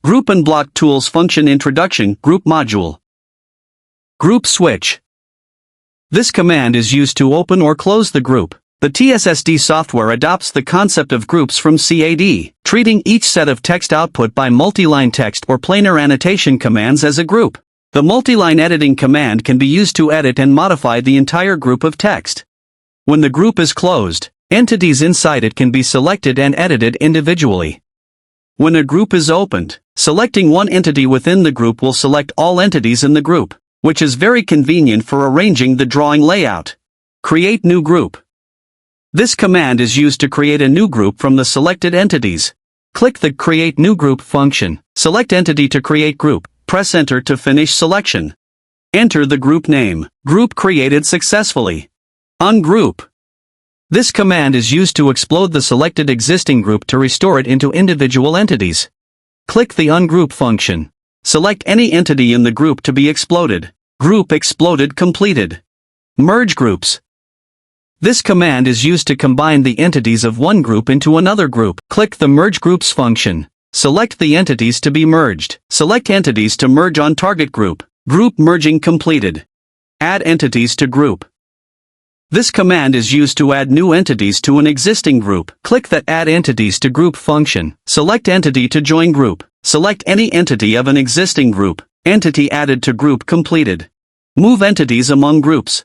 Group and Block Tools Function Introduction Group Module. Group Switch. This command is used to open or close the group. The TSSD software adopts the concept of groups from CAD, treating each set of text output by multi-line text or planar annotation commands as a group. The multi-line editing command can be used to edit and modify the entire group of text. When the group is closed, entities inside it can be selected and edited individually. When a group is opened, selecting one entity within the group will select all entities in the group, which is very convenient for arranging the drawing layout. Create new group. This command is used to create a new group from the selected entities. Click the Create New Group function, select Entity to create group, press Enter to finish selection. Enter the group name. Group created successfully. Ungroup. This command is used to explode the selected existing group to restore it into individual entities. Click the Ungroup function. Select any entity in the group to be exploded. Group exploded completed. Merge groups. This command is used to combine the entities of one group into another group. Click the Merge Groups function. Select the entities to be merged. Select entities to merge on target group. Group merging completed. Add entities to group. This command is used to add new entities to an existing group. Click the Add Entities to Group function. Select Entity to join group. Select any entity of an existing group. Entity added to group completed. Move entities among groups.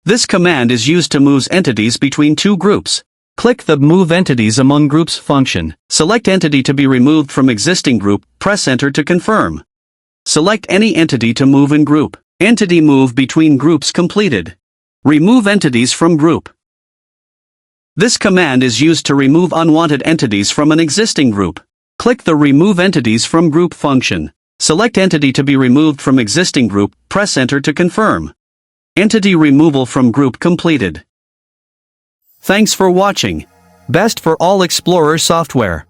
This command is used to move entities between two groups. Click the Move Entities Among Groups function. Select entity to be removed from existing group. Press Enter to confirm. Select any entity to move in group. Entity move between groups completed. Remove entities from group. This command is used to remove unwanted entities from an existing group. Click the Remove Entities from Group function. Select entity to be removed from existing group. Press Enter to confirm. Entity removal from group completed. Thanks for watching. Best for all Explorer software.